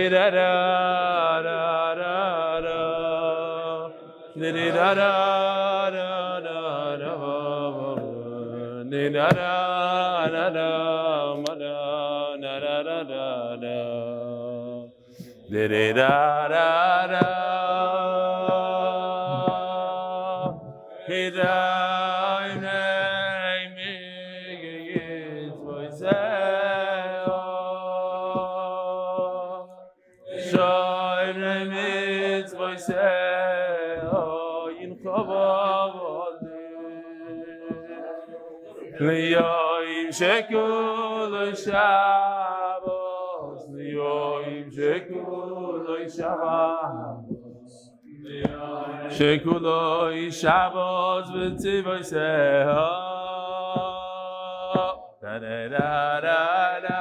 da da da da da, da da da da da da, da da da da da da, da da da da. Liyoim shekul Shabbos, liyoim shekul Shabbos, shekul Shabbos v'tzivoseho, da da da da da.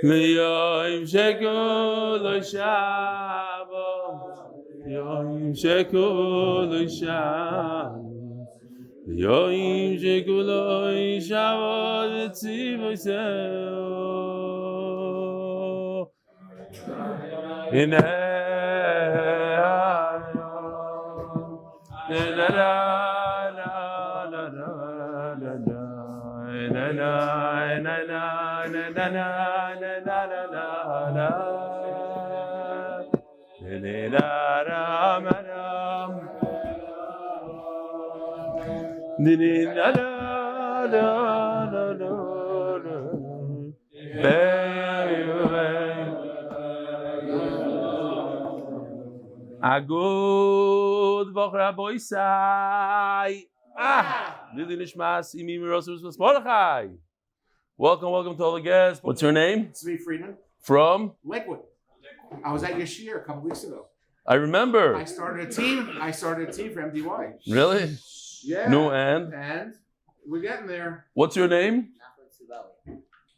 Liyoim shekul Shabbos, liyoim shekul Shabbos, liyoim shekul Shabbos v'tzivoseho. Agud Voch Nishmas Binyomin Rosenfeld Mordechai. Welcome to all the guests. What's your name? It's me, Fraiman. From? Lakewood. I was at your shiur a couple weeks ago. I remember. I started a team for MDY. Really? Yeah. No, and we're getting there. What's your name?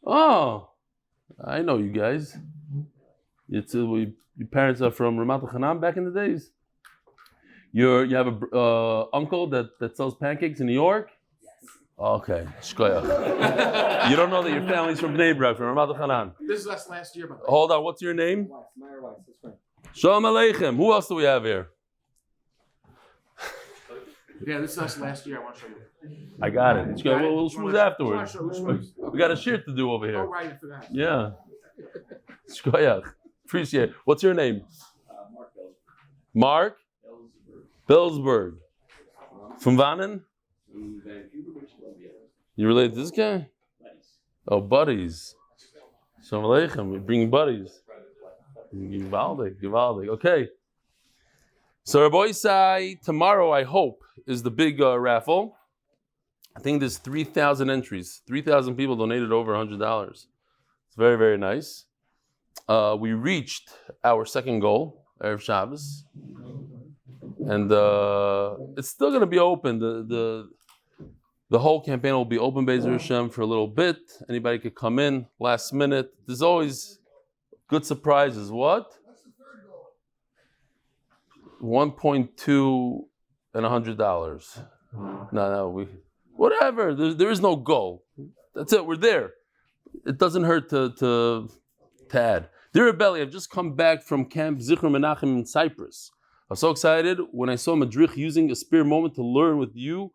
Oh, I know you guys. Your parents are from Ramat Hanam back in the days. You have a uncle that sells pancakes in New York? Yes. Okay, shkoyach. You don't know that your family's from Bnei Brak, from Ramat Hanan. This is us last year, by the way. Hold on, what's your name? My wife, that's right. Shalom Aleichem. Who else do we have here? Yeah, this is us last year. I want to show you. I got it. We'll schmooze afterwards. We got a shirt to do over here. Oh, right, I forgot. Yeah. Shkoyach. Appreciate it. What's your name? Mark Belsberg. From Vannen? You related to this guy? Oh, buddies. Shalom Aleichem. We bring buddies. Givaldik. Okay. So Rabbi Isai, tomorrow I hope is the big raffle. I think there's 3,000 entries. 3,000 people donated over $100. It's very, very nice. We reached our second goal, Erev Shabbos, and it's still going to be open. The whole campaign will be open Be'ezer Hashem for a little bit. Anybody could come in last minute. There's always good surprises. What? What's the third goal? 1.2 and $100. No, whatever. There is no goal. That's it. We're there. It doesn't hurt to add. Dear Rebelli, I've just come back from Camp Zichron Menachem in Cyprus. I was so excited when I saw Madrich using a spare moment to learn with you,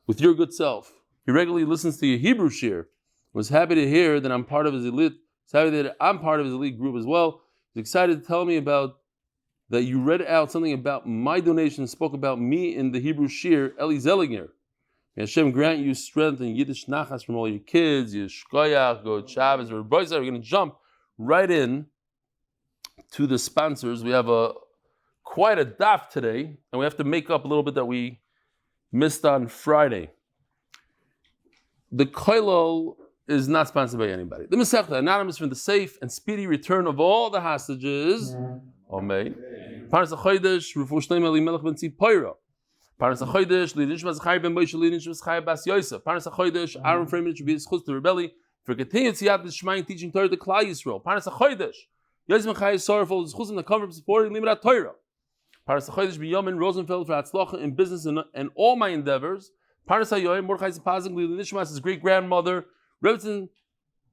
with your good self. He regularly listens to your Hebrew shir. Was happy to hear that I'm part of his elite. He's happy that I'm part of his elite group as well. He's excited to tell me about that you read out something about my donation, spoke about me in the Hebrew shir, Eli Zellinger. May Hashem grant you strength and Yiddish nachas from all your kids, your shkoyach, go Shabbos, or boys. We're going to jump right in to the sponsors. We have quite a daf today, and we have to make up a little bit that we missed on Friday. The koilol is not sponsored by anybody. The Masechta, anonymous from the safe and speedy return of all the hostages. Amen. Paras HaChodesh, Rafua Shleima Elimlech ben Tzipora. Parnas HaChodesh, Nishmas zechus ben Moshe, Nishmas zechus bas Yosef. Parnas HaChodesh, Ahron Fraiman should be zchus to rebelli for continued siyadta dishmaya and teaching Torah to Klal Yisroel. Parnas HaChodesh, Yosef Ben Chaya S zchusim the cover of supporting limud HaTorah. Parnas HaChodesh Binyomin Rosenfeld for hatzlacha in business and all my endeavors. Parnas HaYoyim Mordechai Sapoznick, Nishmas his great grandmother, Rebbitzen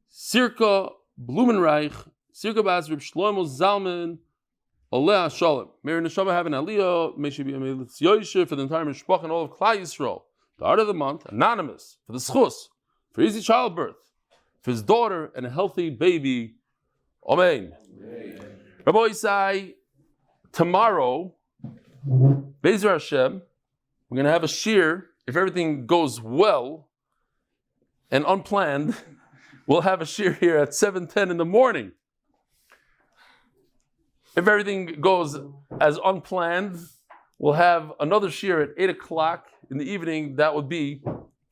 Seirka Blumenreich, Seirka bas R Shlomo Zalman. Allah Shalom. May your neshama have an aliyah. May she be a Yosef for the entire mishpach and all of Klal Yisroel. The art of the month, anonymous, for the zchus, for easy childbirth, for his daughter and a healthy baby. Amen. Rabbi Isai, tomorrow, Be'ezer Hashem, we're going to have a shir. If everything goes well and unplanned, we'll have a shir here at 7:10 in the morning. If everything goes as unplanned, we'll have another shir at 8 o'clock in the evening. That would be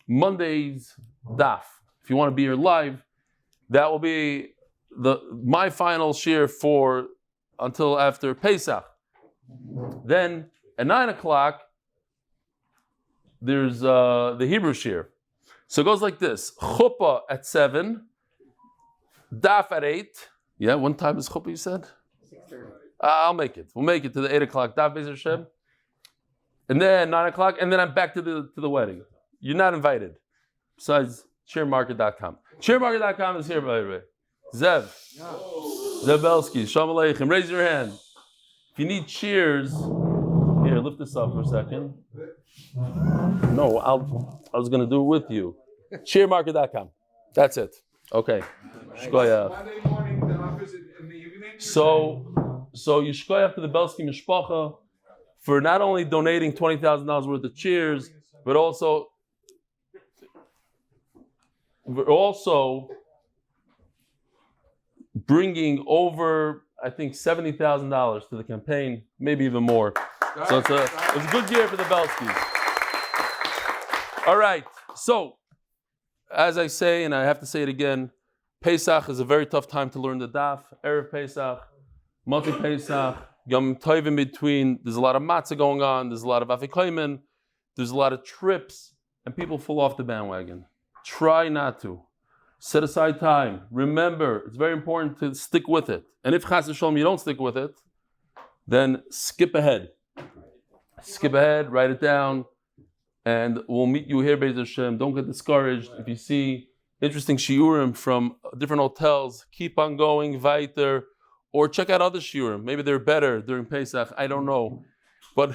Monday's daf. If you want to be here live, that will be my final shir for until after Pesach. Then at 9 o'clock, there's the Hebrew shir. So it goes like this: chuppah at 7, daf at 8. Yeah, one time is chuppah, you said? I'll make it. We'll make it to the 8 o'clock daf Be'ezer Hashem, and then 9 o'clock, and then I'm back to the wedding. You're not invited. Besides chairmarket.com. Chairmarket.com is here, by the way. Zev Belsky, Shalom Aleichem. Raise your hand. If you need cheers, here, lift this up for a second. No, I was going to do it with you. Chairmarket.com. That's it. Okay. Monday morning, the office in the evening. So you shkoyach to the Belsky Mishpacha for not only donating $20,000 worth of cheers, but also bringing over, I think, $70,000 to the campaign, maybe even more. So it's a good year for the Belskys. All right. So, as I say, and I have to say it again, Pesach is a very tough time to learn the daf. Erev Pesach, Mati Pesach, Yom Tov in between. There's a lot of matzah going on. There's a lot of afikoymen. There's a lot of trips, and people fall off the bandwagon. Try not to. Set aside time. Remember, it's very important to stick with it. And if chas v'sholom you don't stick with it, then skip ahead. Skip ahead, write it down, and we'll meet you here, Be'ezer Hashem. Don't get discouraged. If you see interesting shiurim from different hotels, keep on going, weiter, or check out other shiurim. Maybe they're better during Pesach. I don't know. But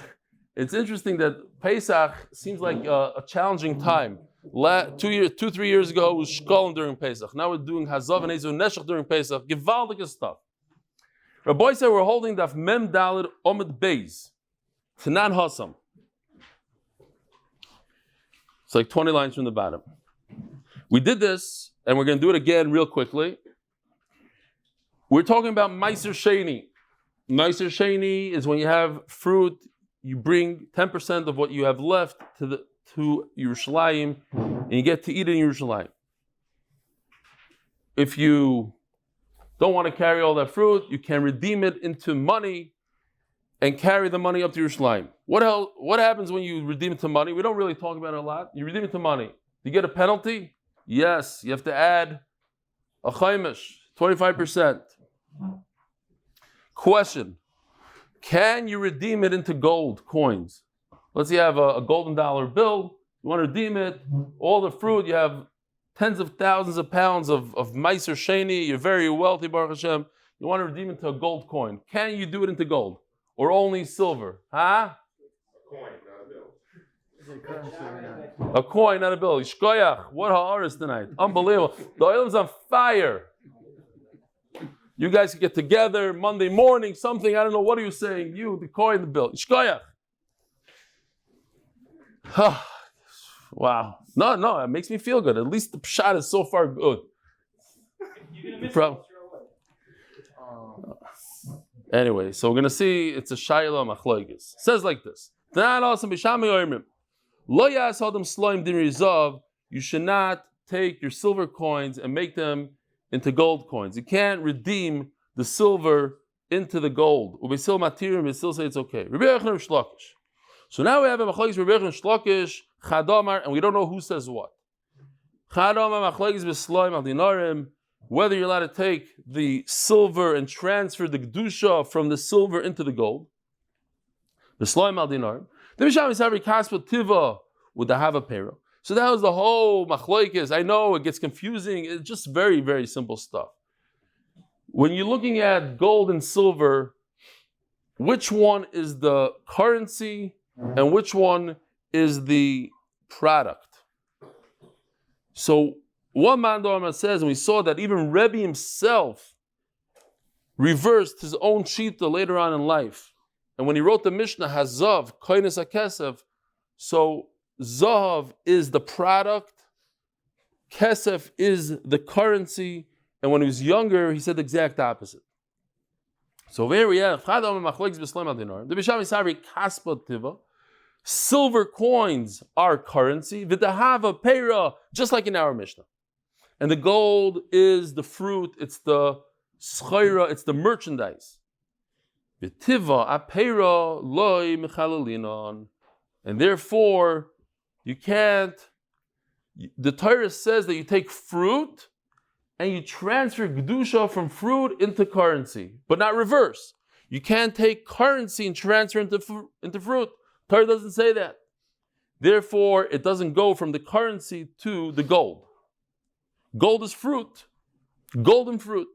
it's interesting that Pesach seems like a challenging time. 2-3 years ago, it was Shkolim during Pesach. Now we're doing Hazav and Ezu Neshach during Pesach. Gewaldige stuff. Rabbi said we're holding Daf Mem Daled Amud Beis. Tanan Hasam. It's like 20 lines from the bottom. We did this, and we're going to do it again real quickly. We're talking about Meiser Sheni. Meiser Sheni is when you have fruit, you bring 10% of what you have left to Yerushalayim, and you get to eat in Yerushalayim. If you don't want to carry all that fruit, you can redeem it into money and carry the money up to Yerushalayim. What happens when you redeem it to money? We don't really talk about it a lot. You redeem it to money. You get a penalty? Yes, you have to add a chaimish, 25%. Question: can you redeem it into gold coins? Let's say you have a golden dollar bill, you want to redeem it, all the fruit, you have tens of thousands of pounds of Meiser Sheni, you're very wealthy, Baruch Hashem, you want to redeem it to a gold coin. Can you do it into gold? Or only silver? Huh? A coin, not a bill. A coin, not a bill. Yishkoyach, what ha'aris tonight. Unbelievable. The oil is on fire. You guys can get together Monday morning, something, I don't know, what are you saying? You, the coin, the bill. Yishkoyach. Wow. No, it makes me feel good. At least the pshat is so far good. Anyway, so we're going to see, it's a shayla machloigis. Says like this. You should not take your silver coins and make them into gold coins. You can't redeem the silver into the gold. We still say it's okay. So now we have a machlokes Rebbeinu Shlokish Chadamar, and we don't know who says what. Chadamar machlokes b'slaim al dinarim, whether you're allowed to take the silver and transfer the kedusha from the silver into the gold. B'slaim al dinarim. The Bisham is having kaspa tiva with the hava pera. So that was the whole machlokes. I know it gets confusing. It's just very, very simple stuff. When you're looking at gold and silver, which one is the currency and which one is the product? So one man Dharma says, and we saw that even Rebbe himself reversed his own shita later on in life. And when he wrote the Mishnah, Hazav, Koines HaKesef, so Zahav is the product, Kesef is the currency, and when he was younger, he said the exact opposite. So here we have silver coins are currency, v'dahava pera, just like in our Mishnah. And the gold is the fruit, it's the zchira, it's the merchandise. V'tiva apera loy mechalalinon. And therefore, you can't, the Torah says that you take fruit and you transfer kedusha from fruit into currency, but not reverse. You can't take currency and transfer into fruit. Torah doesn't say that. Therefore, it doesn't go from the currency to the gold. Gold is fruit. Golden fruit.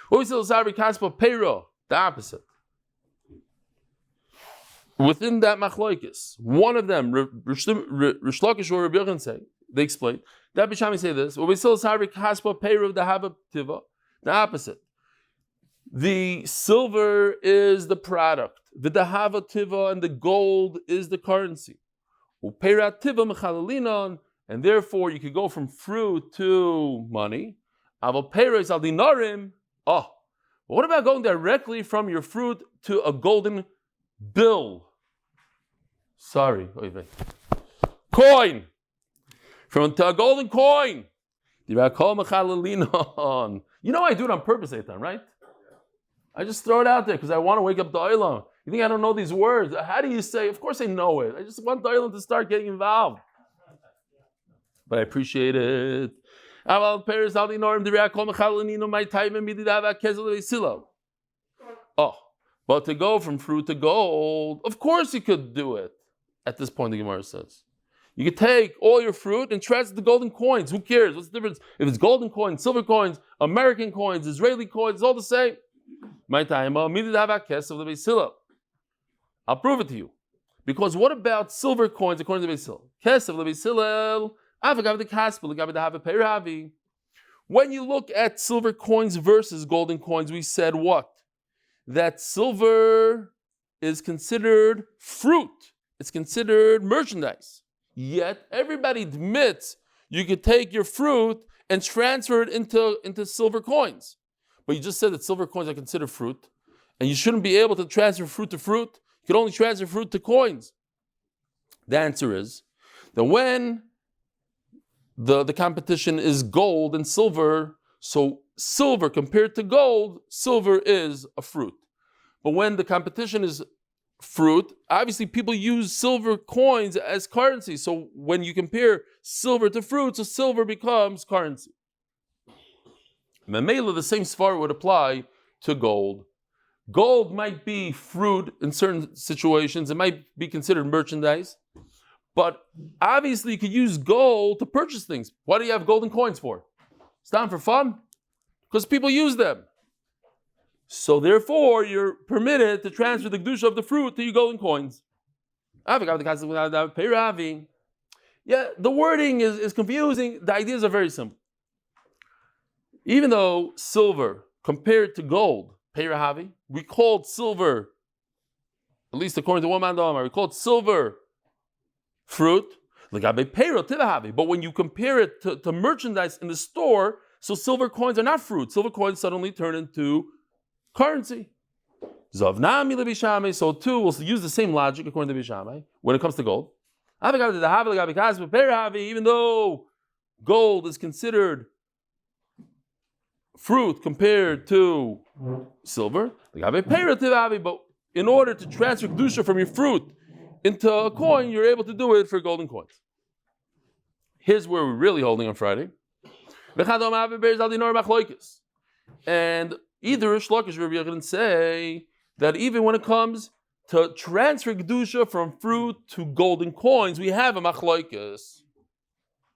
What we say, kaspa pera, the opposite. Within that machlokes, one of them, Rish Lakish or Rabbi Yochanan say, they explain, that Bishami say this, what we say, kaspa pera, the hava tiva, the opposite. The silver is the product, the dahava tiva, and the gold is the currency. Upera tiva mechalalinon, and therefore you could go from fruit to money. Aval pera is al dinarim. Oh, but what about going directly from your fruit to a golden bill? Sorry, coin. From to a golden coin. You know I do it on purpose, Eitan, right? I just throw it out there because I want to wake up the Olam. You think I don't know these words? How do you say? Of course I know it. I just want the Olam to start getting involved. But I appreciate it. Oh, but to go from fruit to gold, of course you could do it. At this point, the Gemara says. You could take all your fruit and transfer the golden coins. Who cares? What's the difference? If it's golden coins, silver coins, American coins, Israeli coins, it's all the same. I'll prove it to you. Because what about silver coins according to Beis Hillel? When you look at silver coins versus golden coins, we said what? That silver is considered fruit. It's considered merchandise. Yet everybody admits you could take your fruit and transfer it into silver coins. But you just said that silver coins are considered fruit, and you shouldn't be able to transfer fruit to fruit. You can only transfer fruit to coins. The answer is that when the competition is gold and silver, so silver compared to gold, silver is a fruit. But when the competition is fruit, obviously people use silver coins as currency. So when you compare silver to fruit, so silver becomes currency. Memela, the same svar would apply to gold. Gold might be fruit in certain situations. It might be considered merchandise. But obviously you could use gold to purchase things. What do you have golden coins for? It's not for fun. Because people use them. So therefore, you're permitted to transfer the kedusha of the fruit to your golden coins. Yeah, the wording is confusing. The ideas are very simple. Even though silver compared to gold, peirahavi, we called silver, at least according to one man, we called silver fruit. But when you compare it to merchandise in the store, so silver coins are not fruit. Silver coins suddenly turn into currency. So too, we'll use the same logic according to Bishamai when it comes to gold. Even though gold is considered fruit compared to silver, but in order to transfer kedusha from your fruit into a coin, you're able to do it for golden coins. Here's where we're really holding on Friday. And either Shlokish or Rabbi Yochanan say that even when it comes to transfer kedusha from fruit to golden coins, we have a machloikis.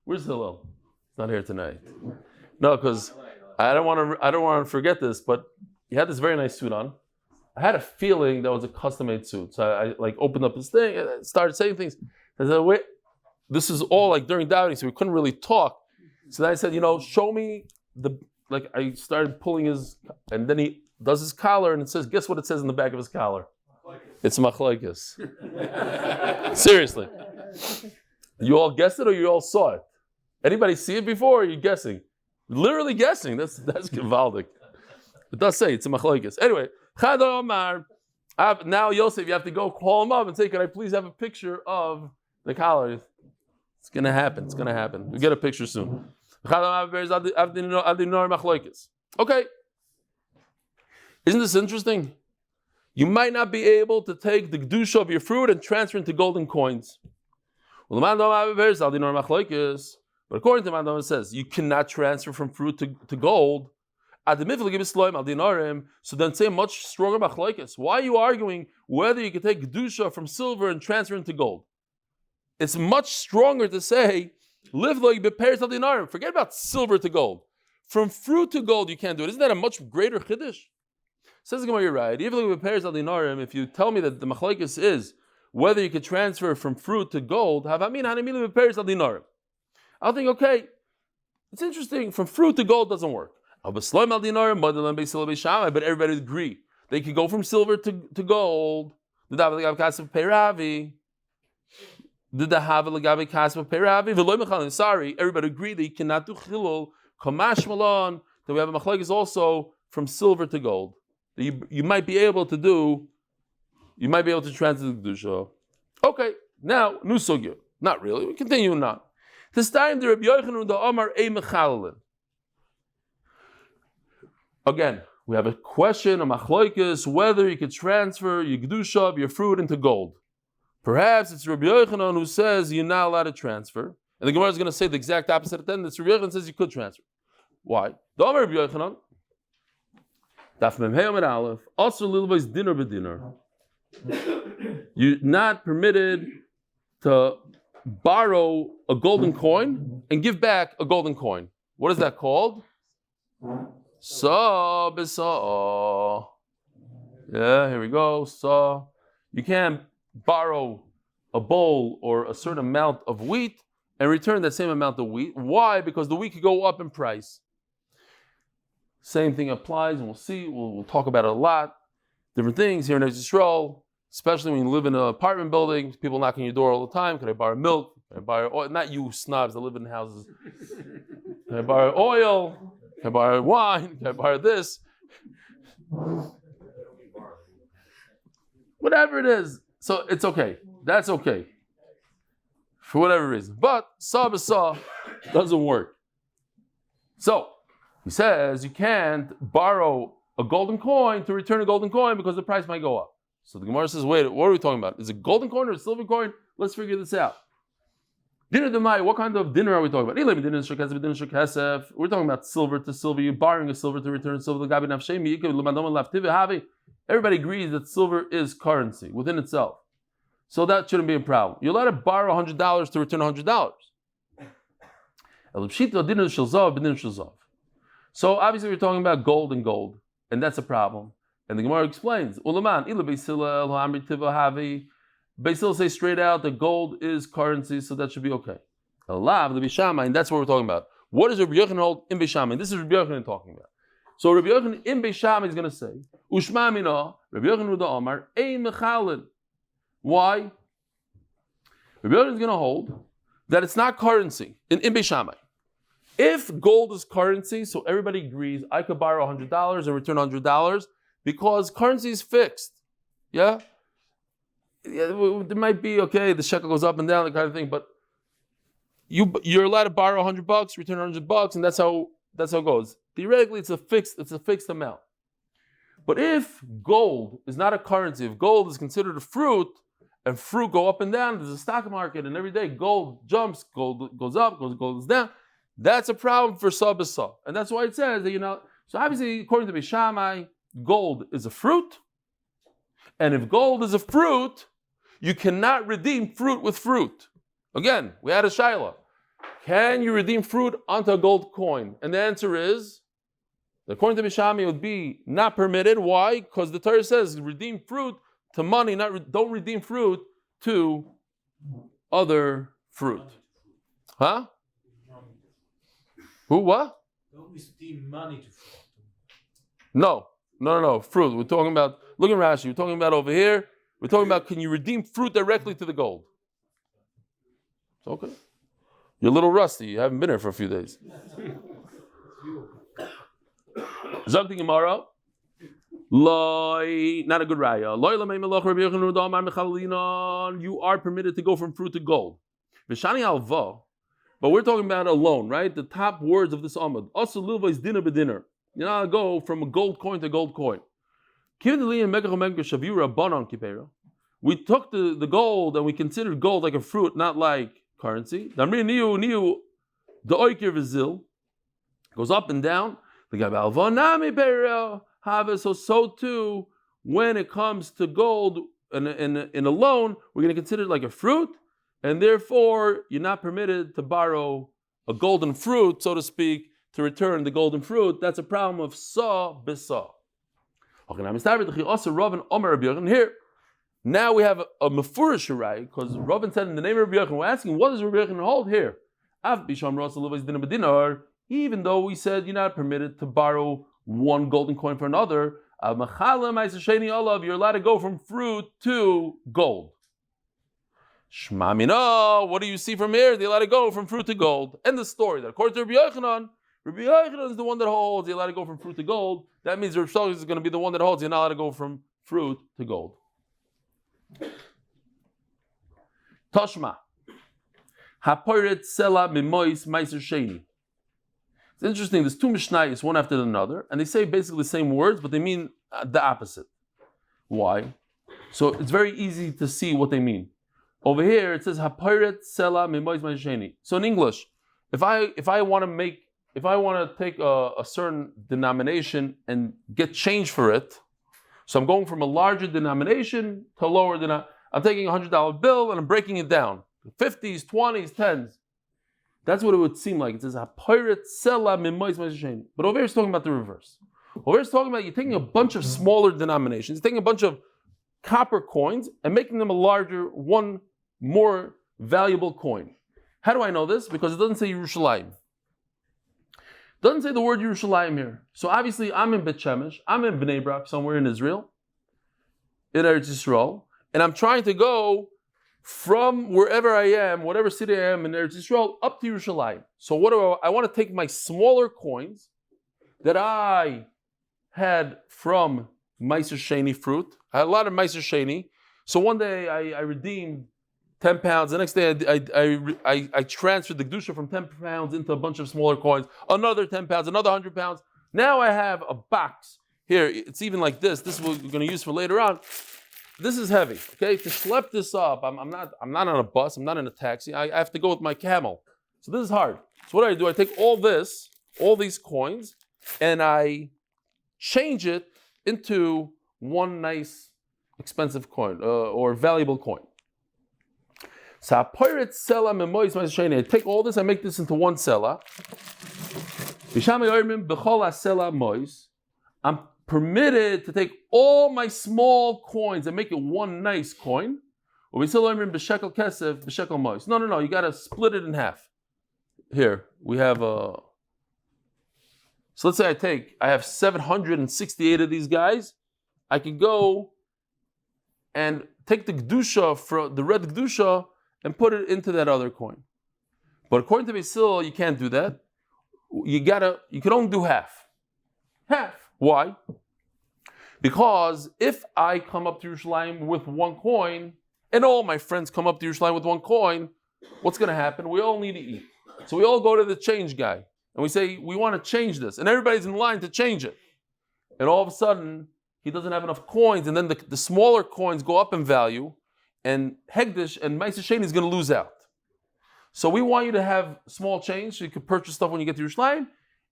Where's Hillel? He's not here tonight. No, because I don't want to forget this, but he had this very nice suit on. I had a feeling that was a custom-made suit, so I like opened up this thing and started saying things. I said, "Wait, this is all like during doubting, so we couldn't really talk." So then I said, show me the like. I started pulling his, and then he does his collar, and it says, "Guess what it says in the back of his collar? It's machlokes." Seriously, you all guessed it or you all saw it? Anybody see it before? Or are you guessing? Literally guessing. That's gewaldic. It does say it's a machlokes. Anyway, now Yosef, you have to go call him up and say, "Can I please have a picture of the collar?" It's gonna happen. It's gonna happen. We'll get a picture soon. Okay. Isn't this interesting? You might not be able to take the kedusha of your fruit and transfer into golden coins. But according to Mandam, it says you cannot transfer from fruit to gold. So then say much stronger machlokes. Why are you arguing whether you can take kedusha from silver and transfer into gold? It's much stronger to say live like beperes al dinarim. Forget about silver to gold. From fruit to gold, you can't do it. Isn't that a much greater chiddush? Says the Gemara, you're right. If you tell me that the machlokes is whether you could transfer from fruit to gold, I'll think, okay, it's interesting. From fruit to gold doesn't work. But everybody would agree. They could go from silver to gold. Sorry, everybody agreed that you cannot do chilul. Kamash malon, that we have a machlokes also from silver to gold. You might be able to translate the kedusha. Okay, now new sugya. Not really. We continue now. This time the Rabbi Yochanan the Omar a mechalelin. Again, we have a question, a machlokes, whether you could transfer your kedusha of your fruit into gold. Perhaps it's Rabbi Yochanan who says you're not allowed to transfer, and the Gemara is going to say the exact opposite at the end. It's Rabbi Yochanan says you could transfer. Why? The Omar Rabbi Yochanan. Daf Yomi Amud Aleph. Also, little boys dinner b'dinner. You're not permitted to borrow a golden coin and give back a golden coin. What is that called? Sa b'sa. Yeah, here we go. Sa. You can't borrow a bowl or a certain amount of wheat and return that same amount of wheat. Why? Because the wheat could go up in price. Same thing applies, and we'll see. We'll talk about it a lot. Different things here in Israel, especially when you live in an apartment building. People knocking on your door all the time. Can I borrow milk? Can I borrow oil? Not you snobs that live in houses. Can I borrow oil? Can I borrow wine? Can I borrow this? Whatever it is. So it's okay. That's okay. For whatever reason. But saw b'saw doesn't work. So he says you can't borrow a golden coin to return a golden coin because the price might go up. So the Gemara says, wait, what are we talking about? Is it a golden coin or a silver coin? Let's figure this out. Dinner dishmaya, what kind of dinner are we talking about? We're talking about silver to silver. You're borrowing a silver to return silver. Everybody agrees that silver is currency within itself. So that shouldn't be a problem. You're allowed to borrow $100 to return $100. So obviously we're talking about gold and gold, and that's a problem. And the Gemara explains, Beisil says straight out that gold is currency, so that should be okay. And that's what we're talking about. What does Rabbi Yochanan hold in Beishamai? This is Rabbi Yochanan talking about. So Rabbi Yochanan in Beishamai is going to say, Ushma mina, Rabbi Yochanan the Omar, ein mechalin. Why? Rabbi Yochanan is going to hold that it's not currency in Beishamai. If gold is currency, so everybody agrees, I could borrow $100 and return $100 because currency is fixed. Yeah? There might be, okay, the shekel goes up and down, that kind of thing, but you're allowed to borrow $100, return $100, and that's how it goes. Theoretically, it's a fixed amount. But if gold is not a currency, if gold is considered a fruit, and fruit go up and down, there's a stock market, and every day gold jumps, gold goes up, gold goes down, that's a problem for Sabasa. And that's why it says that, so obviously, according to Beis Shammai, gold is a fruit. And if gold is a fruit, you cannot redeem fruit with fruit. Again, we had a shaila. Can you redeem fruit onto a gold coin? And the answer is, according to Beis Shammai, it would be not permitted. Why? Because the Torah says redeem fruit to money, don't redeem fruit to other fruit. Huh? Who, what? Don't redeem money to fruit. No. Fruit. We're talking about, look at Rashi, we're talking about over here, we're talking about can you redeem fruit directly to the gold? It's okay. You're a little rusty, you haven't been here for a few days. Zogti Gemara, not a good raya. You are permitted to go from fruit to gold. But we're talking about a loan, right? The top words of this Amud. You're not go from a gold coin to gold coin. We took the gold and we considered gold like a fruit, not like currency. The goes up and down. So too, when it comes to gold in a loan, we're going to consider it like a fruit, and therefore you're not permitted to borrow a golden fruit, so to speak, to return the golden fruit. That's a problem of sa b'sa. Here, now we have a mefurish shirai, because Ravin said in the name of Rabbi Yochanan, we're asking, what does Rabbi Yochanan hold here? Even though we said you're not permitted to borrow one golden coin for another, you're allowed to go from fruit to gold. Shmamina, what do you see from here? They're allowed to go from fruit to gold. End the story. That according to Rabbi Yochanan is the one that holds you're allowed to go from fruit to gold. That means Rav Shlomo is going to be the one that holds you're not allowed to go from fruit to gold. Toshma. Haporet sela mimois meiser sheni. It's interesting, there's two Mishnayos, one after another, and they say basically the same words, but they mean the opposite. Why? So it's very easy to see what they mean. Over here it says Haporet sela mimois meiser sheni. So in English, if I want to take a certain denomination and get change for it, so I'm going from a larger denomination to a lower denomination. I'm taking a $100 bill and I'm breaking it down. 50s, 20s, 10s. That's what it would seem like. It says, but over here it's talking about the reverse. Over here it's talking about you're taking a bunch of smaller denominations, taking a bunch of copper coins and making them a larger, one more valuable coin. How do I know this? Because it doesn't say Yerushalayim. It doesn't say the word Yerushalayim here. So obviously I'm in Bet Shemesh, I'm in Bnei Brak, somewhere in Israel, in Eretz Yisrael, and I'm trying to go from wherever I am, whatever city I am in Eretz Yisrael, up to Yerushalayim. So what do I want to take my smaller coins that I had from Meiser Sheni fruit. I had a lot of Meiser Sheni. So one day I redeemed 10 pounds. The next day I transferred the Kedusha from 10 pounds into a bunch of smaller coins. Another 10 pounds, another 100 pounds. Now I have a box. Here, it's even like this. This is what we're going to use for later on. This is heavy, okay? To schlep this up, I'm not on a bus, I'm not in a taxi. I have to go with my camel. So this is hard. So what do? I take all these coins, and I change it into one nice, expensive coin, or valuable coin. So I take all this, I make this into one sela. I'm permitted to take all my small coins and make it one nice coin. No, you got to split it in half. Here, we have a... So let's say I have 768 of these guys. I could go and take the Kedusha, the red Kedusha, and put it into that other coin. But according to Beis Hillel, you can't do that. You can only do half. Half. Why? Because if I come up to Yerushalayim with one coin, and all my friends come up to Yerushalayim with one coin, what's going to happen? We all need to eat. So we all go to the change guy, and we say, we want to change this. And everybody's in line to change it. And all of a sudden, he doesn't have enough coins, and then the smaller coins go up in value, and Hegdish and Meiser Sheni is going to lose out. So we want you to have small change so you can purchase stuff when you get to Yerushalayim,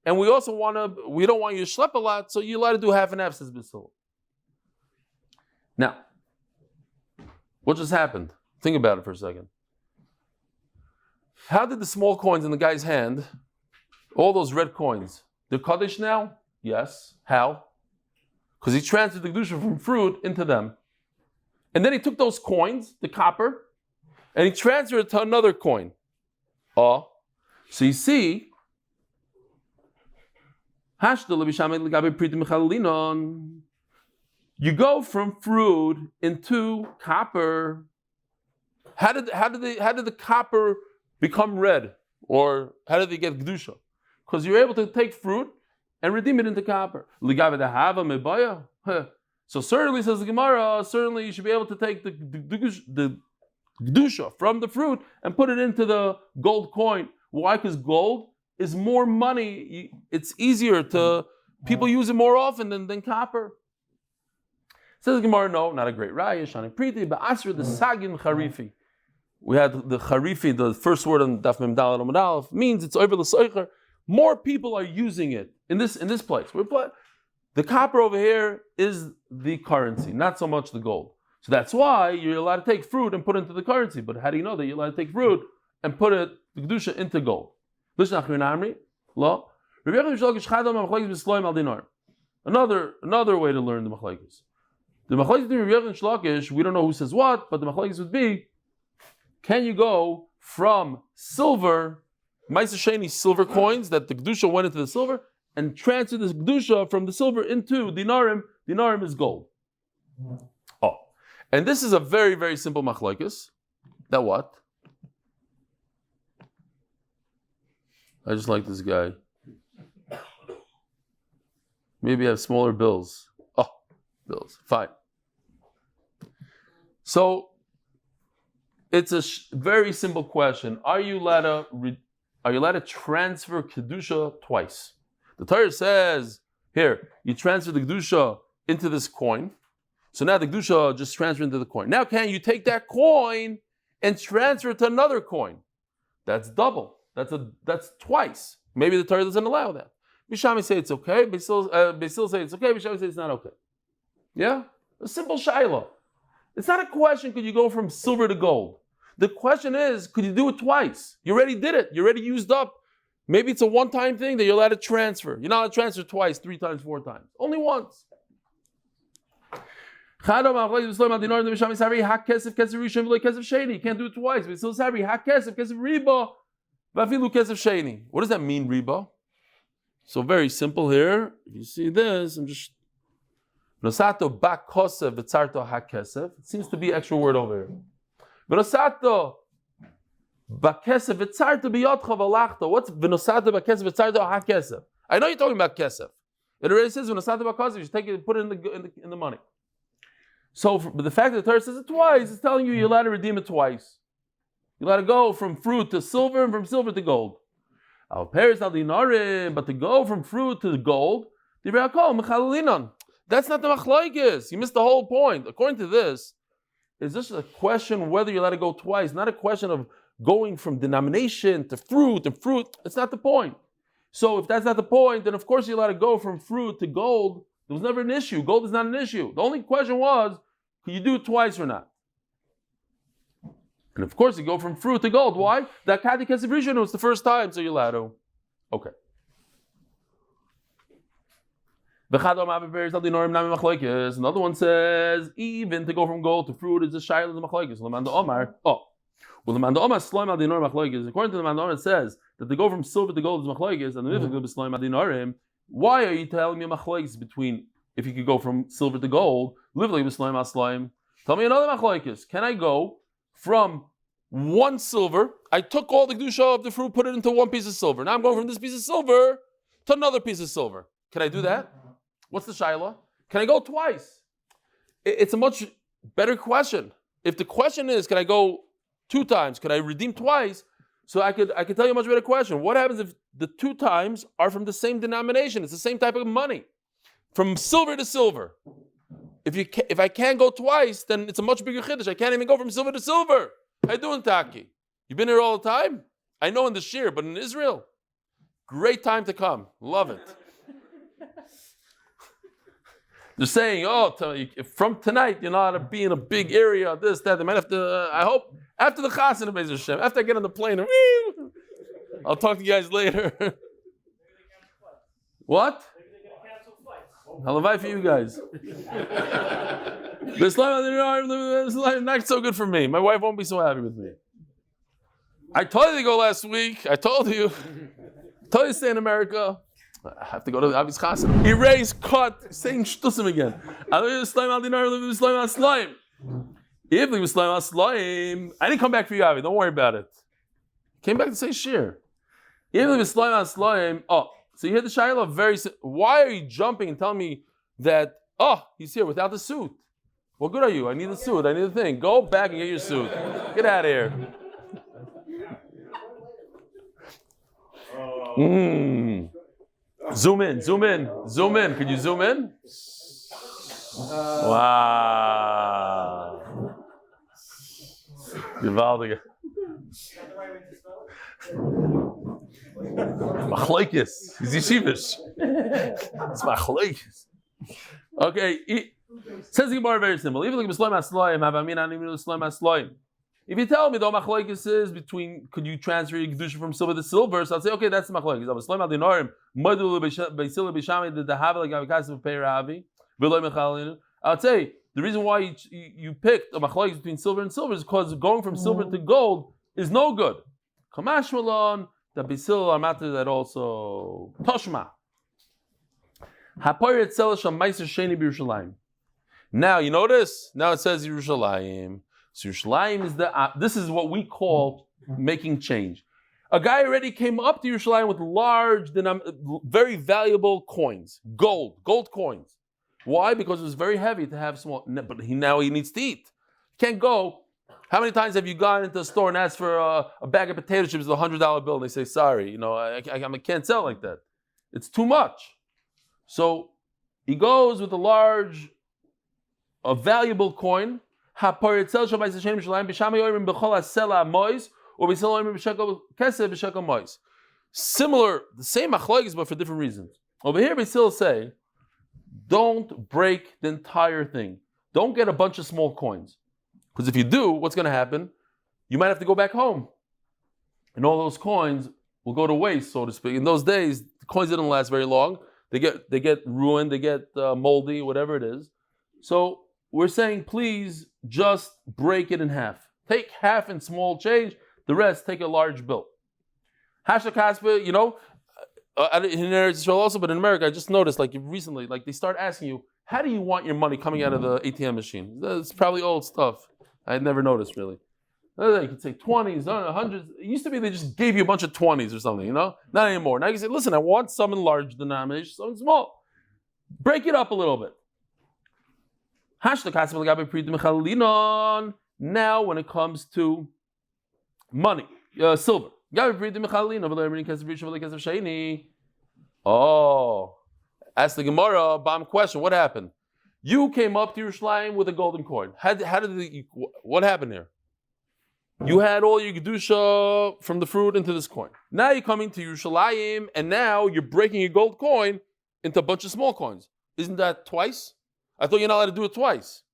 and we also we don't want you to schlep a lot, so you're allowed to do half and half, says Bissel. Now, what just happened? Think about it for a second. How did the small coins in the guy's hand, all those red coins, they're Kaddish now? Yes. How? Because he transferred the Kedusha from fruit into them. And then he took those coins, the copper, and he transferred it to another coin. So you see, you go from fruit into copper. How did the copper become red? Or how did they get Kedusha? Because you're able to take fruit and redeem it into copper. So certainly, says the Gemara, certainly you should be able to take the Kedusha from the fruit and put it into the gold coin. Why? Because gold is more money. It's easier to, people use it more often than copper. Says the Gemara, no, not a great raya, shani priti, but asr the sagin charifi. We had the charifi, the first word on Daf Mem Daled Amud Aleph, means it's over the seicher. More people are using it in this place. The copper over here is the currency, not so much the gold. So that's why you're allowed to take fruit and put it into the currency. But how do you know that you're allowed to take fruit and put it, the kedusha, into gold? Another way to learn the machlekes. The machlekes between Rebbe and Shlokish, we don't know who says what, but the machlekes would be: can you go from silver, Meiser Sheni silver coins that the kedusha went into the silver, and transfer this kedusha from the silver into dinarim? Dinarim is gold. And this is a very, very simple machlekes. That what? I just like this guy. Maybe I have smaller bills. Bills. Fine. So it's a very simple question. Are you allowed to transfer kedusha twice? The Torah says here, you transfer the kedusha into this coin. So now the kedusha just transferred into the coin. Now can you take that coin and transfer it to another coin? That's double. That's twice. Maybe the Torah doesn't allow that. Bishami say it's okay. Basil say it's okay. Bishami say it's not okay. Yeah? A simple shaila. It's not a question, could you go from silver to gold? The question is, could you do it twice? You already did it. You already used up. Maybe it's a one-time thing that you're allowed to transfer. You're not allowed to transfer twice, 3 times, 4 times. Only once. You can't do it twice. What does that mean, riba? So very simple here. If you see this, I'm just... It seems to be extra word over here. What's v'nosato b'kesef v'tzarto hakesef? I know you're talking about kesef. It already says v'nosato b'kesef. You should take it, put it in the money. So, but the fact that the Torah says it twice is telling you you're allowed to redeem it twice. You're allowed to go from fruit to silver and from silver to gold. But to go from fruit to gold, that's not the machlokes. You missed the whole point. According to this, it's just a question whether you're allowed to go twice, not a question of going from denomination to fruit and fruit. It's not the point. So if that's not the point, then of course you're allowed to go from fruit to gold. There was never an issue. Gold is not an issue. The only question was, can you do it twice or not? And of course you go from fruit to gold. Why? That Kadi Kesef Rishon was the first time, so you're allowed to. Okay. Another one says, even to go from gold to fruit is a shayla the machlokes. According to the Mandor, it says that to go from silver to gold is machlokes, and the mifik is sloim adinarim. Why are you telling me machlokes between if you could go from silver to gold? Lively with sloim asloim. Tell me another machlokes. Can I go from one silver? I took all the kedusha of the fruit, put it into one piece of silver. Now I'm going from this piece of silver to another piece of silver. Can I do that? What's the shayla? Can I go twice? It's a much better question. If the question is, can I go 2 times? Can I redeem twice? So I could tell you a much better question. What happens if the 2 times are from the same denomination? It's the same type of money. From silver to silver. if I can't go twice, then it's a much bigger chiddush. I can't even go from silver to silver. How you doing, Taki? You've been here all the time? I know in the Shir, but in Israel, great time to come. Love it. They're saying, from tonight, you're not to be in a big area, this, that. They might have to, I hope, after the Chassan of Beis Hashem, after I get on the plane, I'll talk to you guys later. What? Halavai for you guys. This life not so good for me. My wife won't be so happy with me. I told you to go last week. I told you. I told you to stay in America. I have to go to Avi's Chassan. Erase, cut, saying zchusim again. I didn't come back for you, Avi. Don't worry about it. Came back to say shir. So you hear the Shaila why are you jumping and telling me that, he's here without the suit? What good are you? I need the suit. I need the thing. Go back and get your suit. Get out of here. Zoom in. Could you zoom in? Wow. Gewaldige. Machlokes. He's yeshivish. It's machlokes. Okay. Says the Gemara very simple. If you tell me the machlokes is between, could you transfer your kedusha from silver to silver? So I'll say, okay, that's the machlokes. I'll say the reason why you picked a machlokes between silver and silver is because going from silver to gold is no good. Kamash malon. The Basil are matter that also Toshma. Hapoyer Tzela Sham Meiser Sheni B'Yerushalayim. Now you notice. Now it says Yerushalayim. So Yerushalayim is this is what we call making change. A guy already came up to Yerushalayim with large, very valuable coins, gold coins. Why? Because it was very heavy to have small. But now he needs to eat. Can't go. How many times have you gone into a store and asked for a bag of potato chips with a $100 bill and they say, sorry, I can't sell like that. It's too much. So he goes with a valuable coin. Similar, the same machlokes, but for different reasons. Over here, we still say, don't break the entire thing. Don't get a bunch of small coins. Because if you do, what's going to happen? You might have to go back home. And all those coins will go to waste, so to speak. In those days, the coins didn't last very long. They get ruined, they get moldy, whatever it is. So we're saying, please just break it in half. Take half in small change, the rest take a large bill. Hashtag Kaspa, in Eretz Yisrael also, but in America, I just noticed, recently, they start asking you, how do you want your money coming out of the ATM machine? It's probably old stuff. I had never noticed, really. You could say 20s, 100s. It used to be they just gave you a bunch of 20s or something, Not anymore. Now you say, listen, I want some in large denomination, some in small. Break it up a little bit. Now, when it comes to money, silver. Ask the Gemara, bomb question, what happened? You came up to Yerushalayim with a golden coin. What happened here? You had all your kedusha from the fruit into this coin. Now you're coming to Yerushalayim, and now you're breaking your gold coin into a bunch of small coins. Isn't that twice? I thought you're not allowed to do it twice.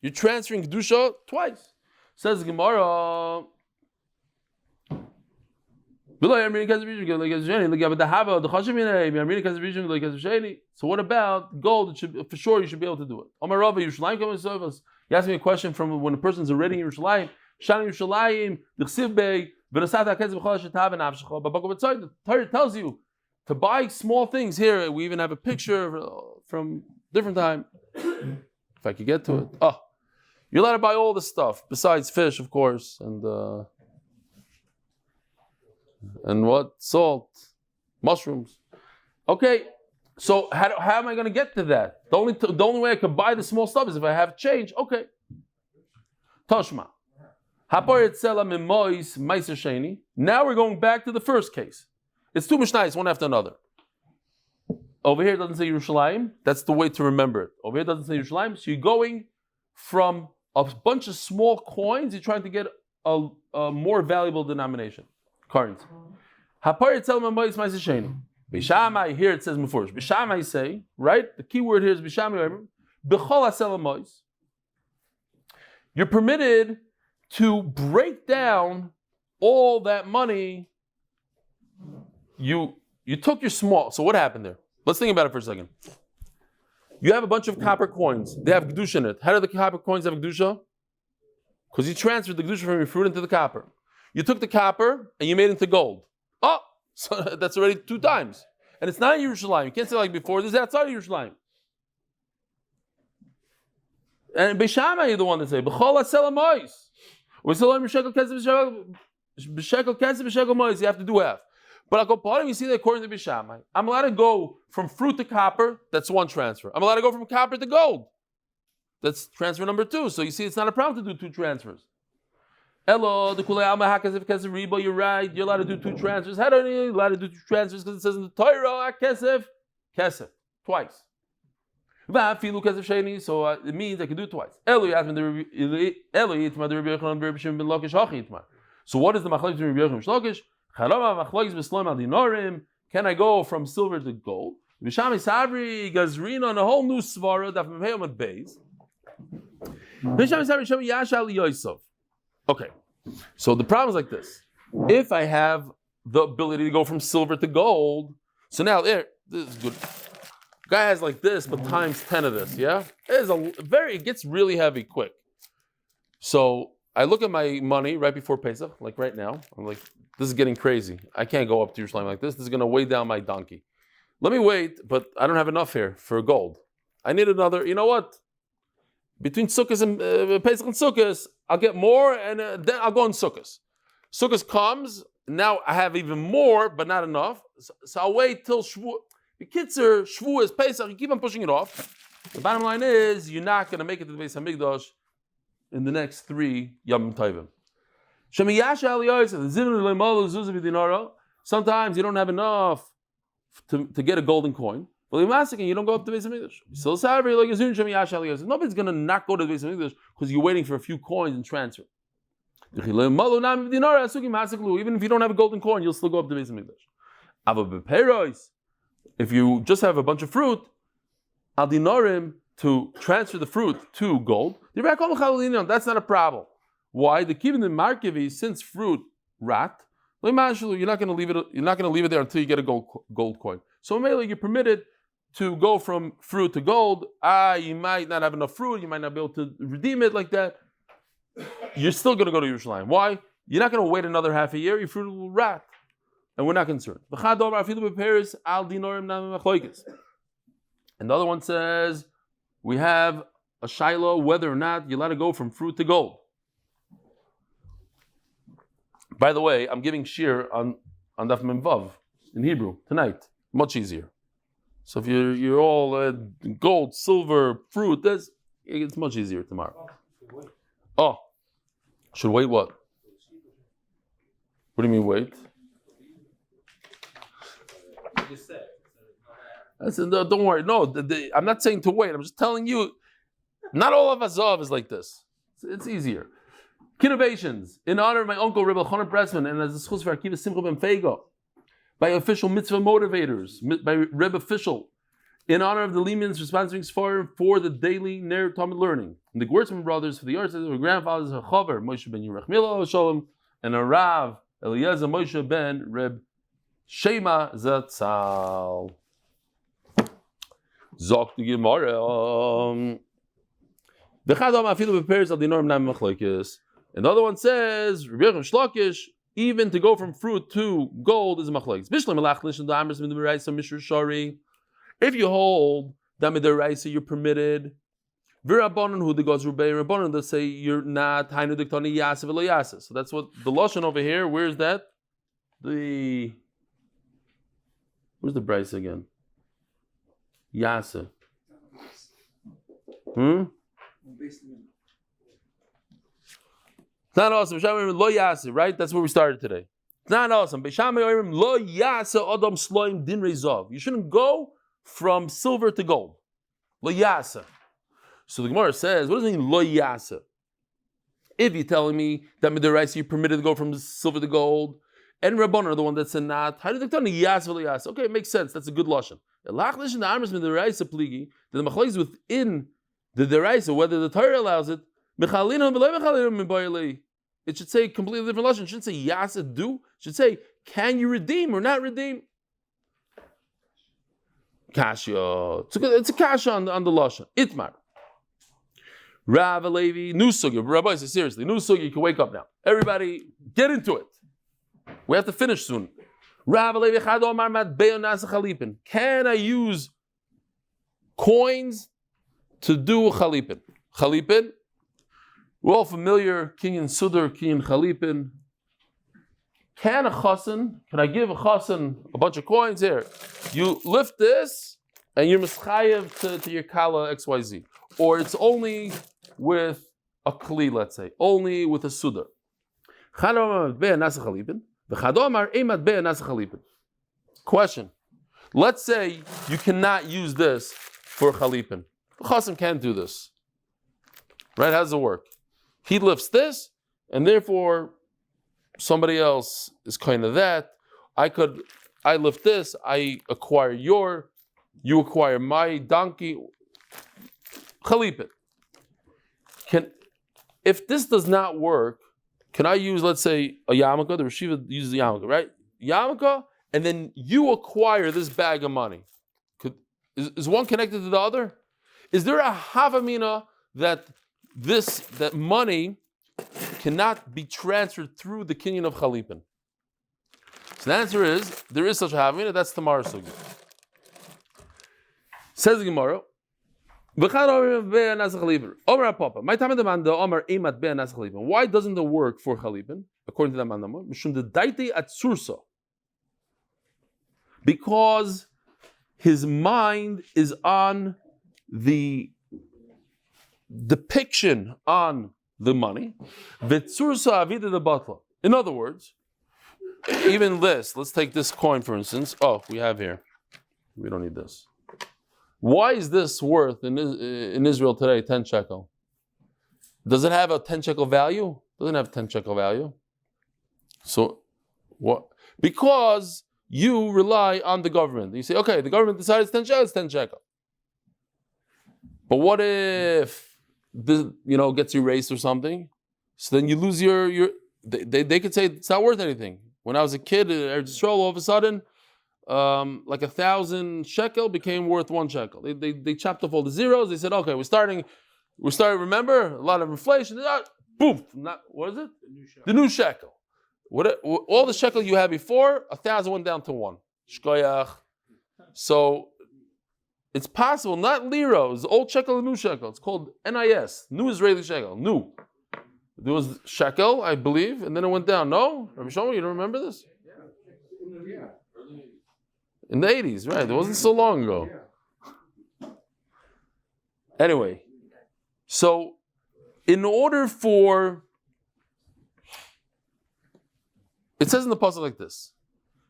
You're transferring kedusha twice. Says the Gemara. So what about gold? For sure you should be able to do it. You asked me a question from when a person's already in Yerushalayim. The Torah tells you to buy small things. Here we even have a picture from different time. If I could get to it. You're allowed to buy all this stuff besides fish, of course, and what? Salt, mushrooms. Okay, so how am I going to get to that? The only way I could buy the small stuff is if I have change. Okay. Toshma. Now we're going back to the first case. It's two mishnayos, one after another. Over here it doesn't say Yerushalayim. That's the way to remember it. Over here it doesn't say Yerushalayim. So you're going from a bunch of small coins, you're trying to get a more valuable denomination. Current. Bishamai, here it says Mefurish. Bishamai say, right? The key word here is Bishamai. B'chol asel hamois. You're permitted to break down all that money. You took your small. So what happened there? Let's think about it for a second. You have a bunch of copper coins. They have Kedusha in it. How do the copper coins have Kedusha? Because you transferred the Kedusha from your fruit into the copper. You took the copper and you made it into gold. Oh, so that's already 2 times. And it's not Yerushalayim. You can't say like before, this is outside of Yerushalayim. And Beishamai is the one that say, B'chol asel hamois. You have to do half. But you see that according to Bishamai, I'm allowed to go from fruit to copper, that's 1 transfer. I'm allowed to go from copper to gold. That's transfer number 2. So you see, it's not a problem to do 2 transfers. Hello, the Kulei Alma Hakasif Kesef Rebo, you're right. You're allowed to do 2 transfers. How do you allowed to do 2 transfers? Because it says in the Torah, Kesef, twice. So it means I can do it twice. So what is the machlokes between Rabbi Yochanan and Shlokish? Can I go from silver to gold? Bishami Sabri Gazrina on a whole new svara Daf Yomi Amud Beis. Bishami Sabri Yashal Yosef. Okay, so the problem is like this: if I have the ability to go from silver to gold, so now this is good. Guy has like this, but times 10 of this. Yeah, it gets really heavy quick. So I look at my money right before Pesach, like right now. I'm like, this is getting crazy. I can't go up to Yerushalayim like this. This is going to weigh down my donkey. Let me wait, but I don't have enough here for gold. I need another. You know what? Between Sukkot and Pesach and Sukkot, I'll get more, and then I'll go on Sukkot. Sukkot comes. Now I have even more, but not enough. So I'll wait till Shvu. The kids are Shvu is Pesach. You keep on pushing it off. The bottom line is you're not going to make it to the Beis Hamikdash in the next 3 Yom Tovim. Sometimes you don't have enough to get a golden coin. Well, you're masking, you don't go up to the Beis Hamikdash. Nobody's going to not go to the Beis Hamikdash because you're waiting for a few coins and transfer. Even if you don't have a golden coin, you'll still go up to the Beis Hamikdash. If you just have a bunch of fruit, al dinarim to transfer the fruit to gold, that's not a problem. Why? The kivin in markevi, since fruit rat, you're not going to leave it. You're not going to leave it there until you get a gold coin. So mainly you're permitted to go from fruit to gold. You might not have enough fruit. You might not be able to redeem it like that. You're still going to go to Yerushalayim. Why? You're not going to wait another half a year. Your fruit will rat, and we're not concerned. And the other one says we have a shiloh whether or not you let it go from fruit to gold. By the way, I'm giving shir on Daf Memvav in Hebrew tonight. Much easier. So if you're all gold, silver, fruit, it's much easier tomorrow. Oh, should wait what? What do you mean wait? I said, no, don't worry. No, I'm not saying to wait. I'm just telling you, not all of Azav is like this. It's easier. Innovations in honor of my uncle Rebbe Elchanan Pressman and as a zchus for Akiva Simcha ben Feigo, by official mitzvah motivators, by Rebbe official, in honor of the Limans sponsoring Sfarim for the daily Ner Talmud learning, and the Gewurzman brothers for the arts of their grandfathers Chaver Moshe ben Yerach Milo Shalom and a Rav Eliezer Moshe ben Reb Shema Zatzal. Zok the Gemara. The Chadam Afilu prepares al dinorm nam machlokes. And the other one says, Rebbi Yochanan Shlokish, even to go from fruit to gold is a machlokes. If you hold that midiraisa, you're permitted. V'rabbanon who the goes rubei rabbanon that say you're not hainu diktani yaseh v'lo yaseh. So that's what the lashon over here. Where's that? Where's the brayse again? Yaseh. It's not awesome. Lo yaseh, right? That's where we started today. It's not awesome. Lo yaseh adam sloim din rezov. You shouldn't go from silver to gold. Lo yasa. So the Gemara says, what does it mean lo yasa? If you're telling me that midiraisa you're permitted to go from silver to gold, and Rabbanan are the one that said not, how do they tell me yasa lo yasa? Okay, it makes sense. That's a good lashon. The machlokes within the deraisa, whether the Torah allows it, it should say completely different lashon. It shouldn't say yasa do. It should say, can you redeem or not redeem? Kasha. It's a kasha on the lashon. Itmar. Rav Levi, new sugya. Rabbi says seriously, new sugya. You can wake up now. Everybody, get into it. We have to finish soon. Rav Levi, can I use coins to do chalipin? Chalipin. We're all familiar. Kinyan sudar, kinyan chalipin. Can I give a chassan a bunch of coins here? You lift this, and you're mischayev to your kala XYZ. Or it's only with a kli, let's say, only with a sudar. Question. Let's say you cannot use this for chalipin. The chassan can't do this. Right? How does it work? He lifts this, and therefore somebody else is kind of that. I lift this, I acquire you acquire my donkey. Chalipin. If this does not work, can I use, let's say, a yarmulke? The Rishiva uses a yarmulke, right? Yarmulke, and then you acquire this bag of money. Is one connected to the other? Is there a havamina that money cannot be transferred through the kinyan of chalipin? So the answer is, there is such a havamina, that's tomorrow's sugya. Says the Gemara, why doesn't it work for chalipin? According to the mandamah, because his mind is on the depiction on the money. In other words, even this, let's take this coin for instance. Oh, we have here. We don't need this. Why is this worth in Israel today 10 shekel? Does it have a 10 shekel value? Doesn't have 10 shekel value. So what? Because you rely on the government. You say, okay, the government decides 10 shekel, it's 10 shekel. But what if this, gets erased or something? So then you lose your they could say it's not worth anything. When I was a kid at R Yisroel, all of a sudden, like 1,000 shekel became worth 1 shekel. They chopped off all the zeros. They said, okay, we're starting. Remember, a lot of inflation. Boom! What is it? The new shekel. All the shekel you had before, 1,000 went down to 1. Shkoyach. So it's possible, not lira, it's old shekel and new shekel. It's called NIS, new Israeli shekel, new. There was shekel, I believe, and then it went down. No? Rabbi Shlomo, you don't remember this? Yeah. In the 80s, right? It wasn't so long ago. Anyway, so in order for... It says in the pasuk like this.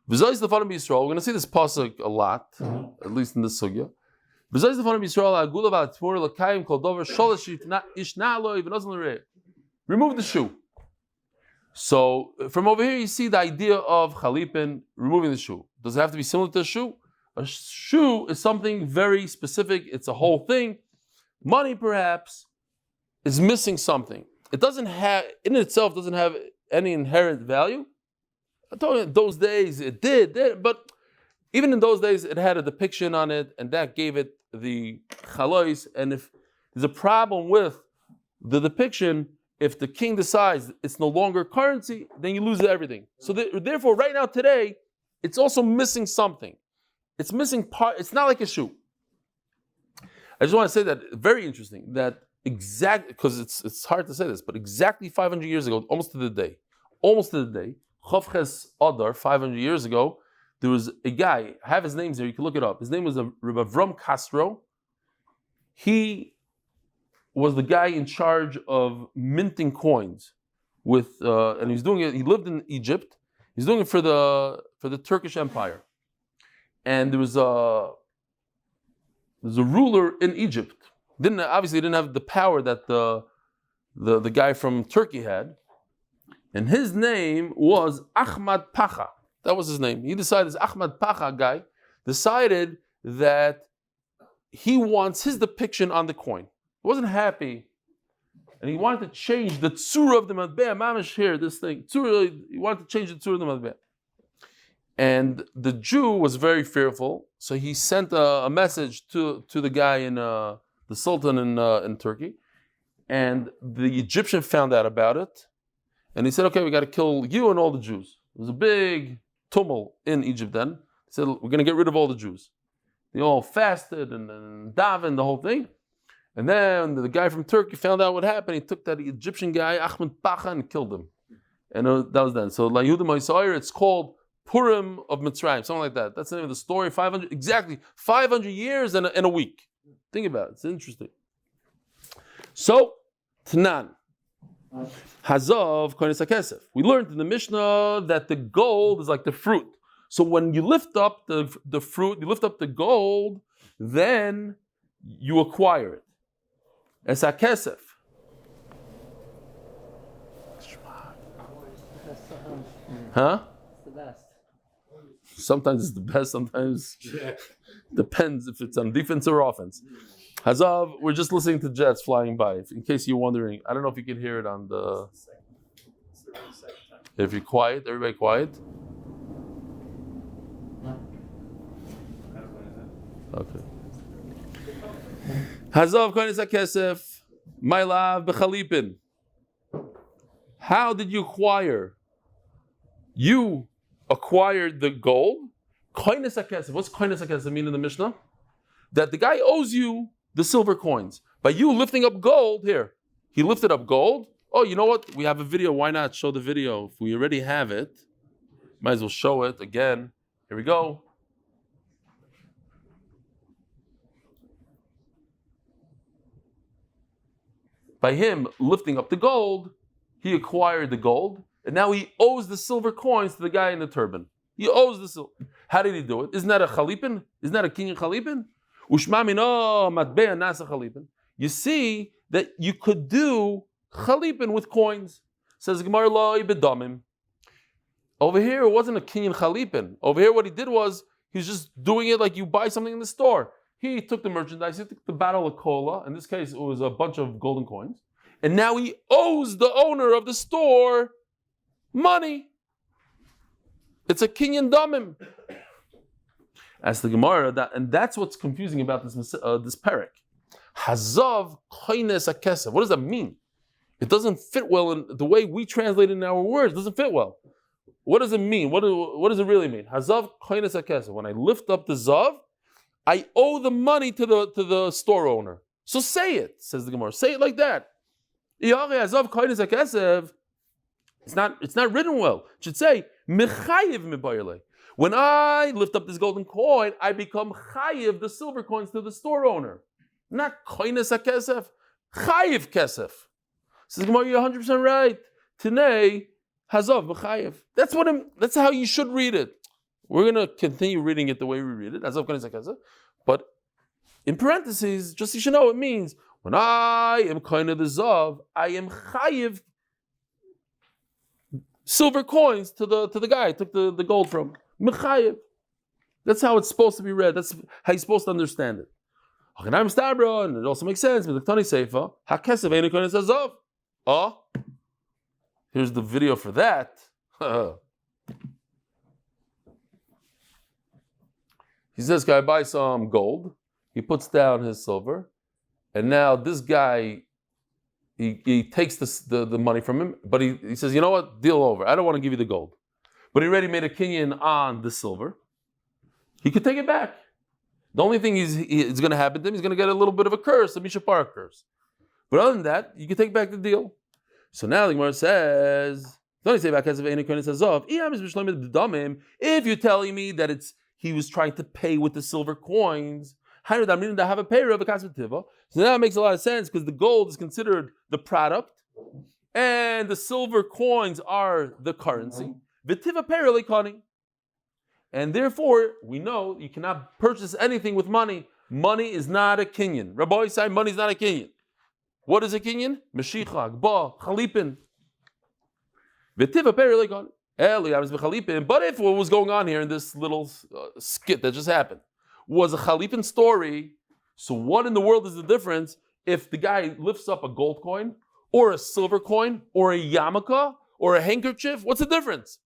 We're going to see this pasuk a lot, at least in this sugya. Remove the shoe. So from over here you see the idea of chalipin, removing the shoe. Does it have to be similar to a shoe? A shoe is something very specific. It's a whole thing. Money perhaps is missing something. It doesn't have, in itself, doesn't have any inherent value. I told you in those days it did, but even in those days it had a depiction on it, and that gave it the chalois. And if there's a problem with the depiction, if the king decides it's no longer currency, then you lose everything. So therefore, right now, today, it's also missing something. It's missing part. It's not like a shoe. I just want to say that, very interesting, that because it's hard to say this, but exactly 500 years ago, almost to the day, Chavches Adar, 500 years ago, there was a guy, I have his names there, you can look it up. His name was Rabbi Avram Castro. He was the guy in charge of minting coins and he's doing it. He lived in Egypt. He's doing it for the Turkish Empire. And there was there's a ruler in Egypt. Obviously didn't have the power that the guy from Turkey had. And his name was Ahmad Pacha. That was his name. He decided, this Ahmad Pacha guy decided that he wants his depiction on the coin. He wasn't happy. And he wanted to change the tzura of the matbea. Mamish here, this thing. He wanted to change the tzura of the matbea. And the Jew was very fearful. So he sent a message to the guy the Sultan in Turkey. And the Egyptian found out about it. And he said, okay, we got to kill you and all the Jews. It was a big tumult in Egypt then. He said, we're going to get rid of all the Jews. They all fasted and davened, the whole thing. And then the guy from Turkey found out what happened. He took that Egyptian guy, Ahmed Pacha, and killed him. And that was then. So, it's called Purim of Mitzrayim, something like that. That's the name of the story. 500 years and a week. Think about it. It's interesting. So, Tanan. Hazov koines hakesef. We learned in the Mishnah that the gold is like the fruit. So when you lift up the fruit, you lift up the gold, then you acquire it. Es hakesef. Huh? It's the best. Sometimes it's the best, sometimes depends if it's on defense or offense. Hazav, we're just listening to jets flying by. In case you're wondering, I don't know if you can hear it on the. If you're quiet, everybody quiet. Okay. Hazav koines hakesef, my love bechalipin. How did you acquire? You acquired the gold. Koines hakesef. What's koines hakesef mean in the Mishnah? That the guy owes you the silver coins. By you lifting up gold, here, he lifted up gold. Oh, you know what? We have a video. Why not show the video? If we already have it, might as well show it again. Here we go. By him lifting up the gold, he acquired the gold, and now he owes the silver coins to the guy in the turban. He owes the silver. How did he do it? Isn't that a chalipin? Isn't that a kinyan chalipin? You see that you could do chalipin with coins. Says Gemara lo bedamim. Over here, it wasn't a kinyan chalipin. Over here, what he did was he was just doing it like you buy something in the store. He took the merchandise, he took the bottle of cola. In this case, it was a bunch of golden coins, and now he owes the owner of the store money. It's a kinyan damim. As the Gemara, and that's what's confusing about this parak. Hazav koines hakesef. What does that mean? It doesn't fit well in the way we translate it in our words. It doesn't fit well. What does it mean? What does it really mean? Hazav koines hakesef. When I lift up the zav, I owe the money to the store owner. So say it, says the Gemara. Say it like that. Hazav koines hakesef. It's not written well. It should say mechayiv mibayale. When I lift up this golden coin, I become chayiv the silver coins to the store owner. Not koines hakesef, chayiv kesef. Says Gemara, you're 100% right. Today, hazav mechayiv. That's how you should read it. We're gonna continue reading it the way we read it, hazav koines hakesef. But in parentheses, just so you should know, it means when I am koine the zav, I am chayiv silver coins to the guy I took the gold from. Mechayev. That's how it's supposed to be read. That's how you're supposed to understand it. And it also makes sense. Oh, here's the video for that. He says, "Can I buy some gold?" He puts down his silver, and now this guy, he takes the money from him, but he says, "You know what? Deal over. I don't want to give you the gold." But he already made a kinyan on the silver. He could take it back. The only thing is going to happen to him, he's going to get a little bit of a curse, a Mishapar curse. But other than that, you can take back the deal. So now the Gemara says, if you're telling me that he was trying to pay with the silver coins, so now it makes a lot of sense because the gold is considered the product and the silver coins are the currency. And therefore, we know you cannot purchase anything with money. Money is not a kinyan. Rabbi say money is not a kinyan. What is a kinyan? Meshicha, gba, chalipin. V'tiva peri like on. Eli, I was b'chalipin. But if what was going on here in this little skit that just happened was a chalipin story, so what in the world is the difference if the guy lifts up a gold coin or a silver coin or a yarmulke or a handkerchief? What's the difference?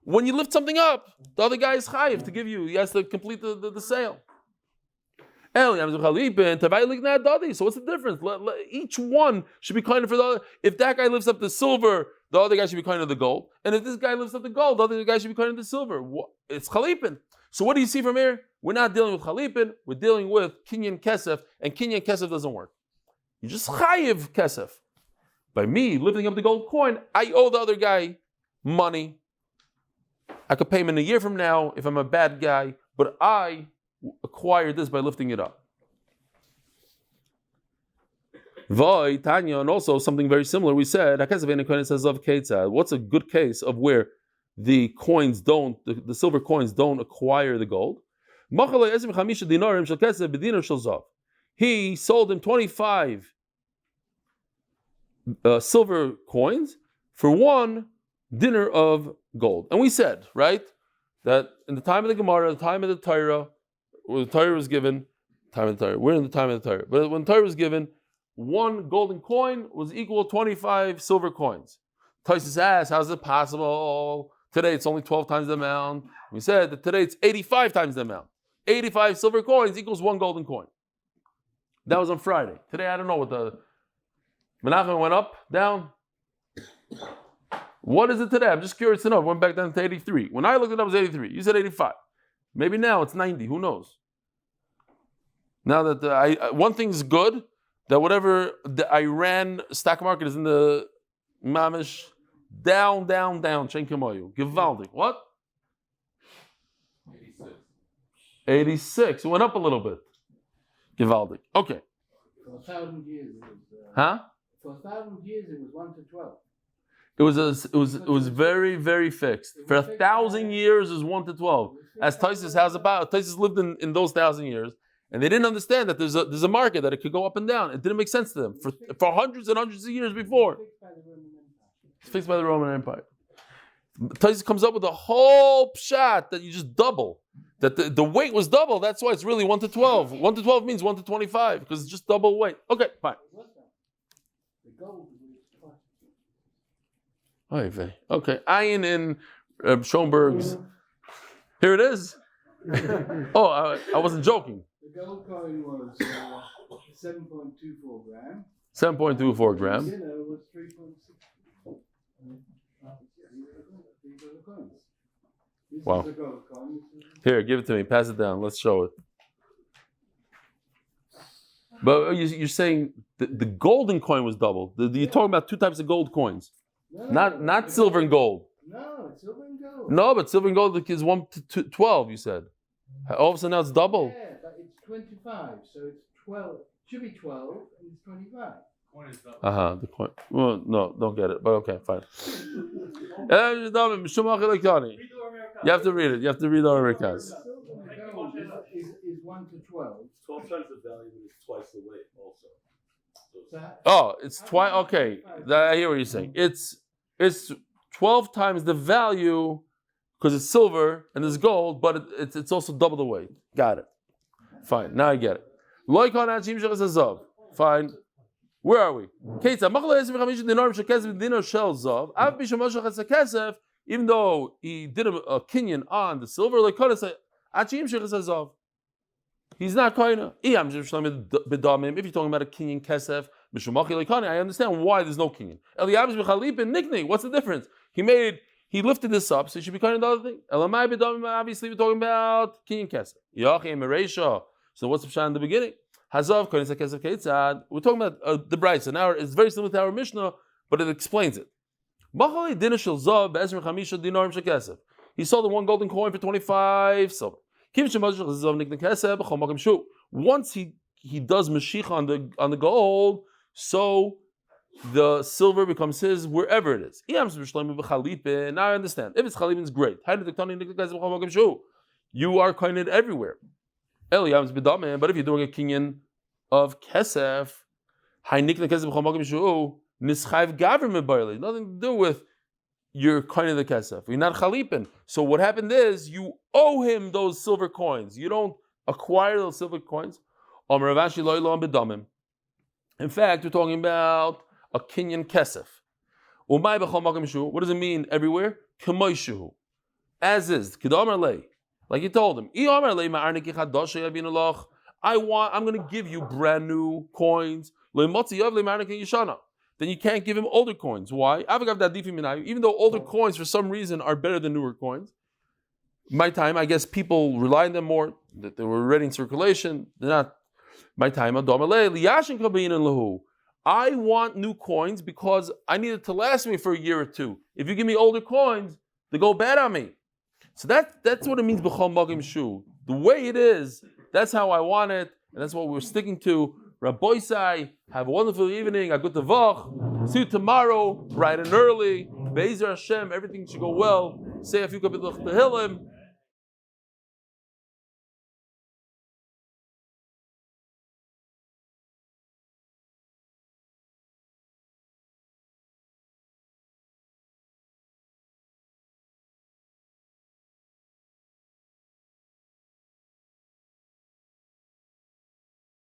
When you lift something up, the other guy is chayiv to give you. He has to complete the sale. So what's the difference? Each one should be kind of for the other. If that guy lifts up the silver, the other guy should be kind of the gold. And if this guy lifts up the gold, the other guy should be kind of the silver. It's chalipin. So what do you see from here? We're not dealing with chalipin. We're dealing with kinyan kesef, and kinyan kesef doesn't work. You just chayiv kesef. By me lifting up the gold coin, I owe the other guy money. I could pay him in a year from now if I'm a bad guy, but I acquired this by lifting it up. Voy, Tanya, and also something very similar. We said, what's a good case of where the coins don't, the silver coins don't acquire the gold? He sold him 25 silver coins for one dinar of gold. And we said, right, that in the time of the Gemara, the time of the Torah, when the Torah was given, we're in the time of the Torah, but when the Torah was given, one golden coin was equal to 25 silver coins. Tosfos asks, how is it possible? Today it's only 12 times the amount. We said that today it's 85 times the amount. 85 silver coins equals one golden coin. That was on Friday. Today I don't know what the Menachem went up, down. What is it today? I'm just curious to know. It went back down to 83. When I looked it up, it was 83. You said 85. Maybe now it's 90. Who knows? Now that one thing's good, that whatever the Iran stock market is in the mamish down. Shenkemoyu. Gewaldig. What? 86. It went up a little bit. Gewaldig. Okay. For 1,000 years it was. Huh? For 1,000 years it was 1 to 12. It was very, very fixed. For 1,000 years, it was 1 to 12. As Tosfos has about, Tosfos lived in those 1,000 years, and they didn't understand that there's a market that it could go up and down. It didn't make sense to them for hundreds and hundreds of years before. It's fixed by the Roman Empire. Tosfos comes up with a whole pshat that you just double. That the weight was double. That's why it's really 1 to 12. 1 to 12 means 1 to 25 because it's just double weight. Okay, fine. Okay, Ayin in Schoenberg's. Here it is. Oh, I wasn't joking. The gold coin was 7.24 grams. 7.24 gram. The dinner was 3.6. These are the coins. This Wow. is the gold coin. Here, give it to me. Pass it down. Let's show it. But you're saying the golden coin was double. You're talking about two types of gold coins. No, Not silver and gold. No, it's silver and gold. No, but silver and gold is 1 to 12, you said. All of a sudden now it's double. Yeah, but it's 25, so it's 12. Should be 12, and it's 25. Coin is double. The coin. Well, no, don't get it. But okay, fine. You have to read it. You have to read the Americans. Silver and gold is 1 to 12. 12 times the value is twice the weight also. Oh, it's twice. Okay, I hear what you're saying. It's 12 times the value because it's silver and it's gold, but it's also double the weight. Got it. Fine. Now I get it. Fine. Where are we? Even though he did a kinyan on the silver, he's not koina. If you're talking about a kinyan kesef, I understand why there's no kinyan. What's the difference? He lifted this up, so he should be koina the other thing. Obviously, we're talking about kinyan kesef. So what's the pshat in the beginning? Hazav koina kesef keitzad. We're talking about the brayso. Now it's very similar to our Mishnah, but it explains it. He sold the one golden coin for 25 silver. Once he does Mashiach on the gold, so the silver becomes his wherever it is. Now I understand. If it's chalipin, it's great. You are coined everywhere. But if you're doing a kinyan of kesef, nothing to do with your kind of the kesef. You're not chalipin. So what happened is you owe him those silver coins. You don't acquire those silver coins. In fact, we're talking about a kinyan kesef. What does it mean everywhere? As is. Like you told him. I'm going to give you brand new coins. Then you can't give him older coins. Why? Even though older coins for some reason are better than newer coins. My time, I guess people rely on them more, that they were already in circulation. They're not. My time, I want new coins because I need it to last me for a year or two. If you give me older coins, they go bad on me. So that's what it means b'chol magim shu. The way it is, that's how I want it, and that's what we're sticking to. Rabbi Sai, have a wonderful evening. A good Voch. See you tomorrow, bright and early. Be'ezer Hashem, everything should go well. Say a few kapitach tehillim.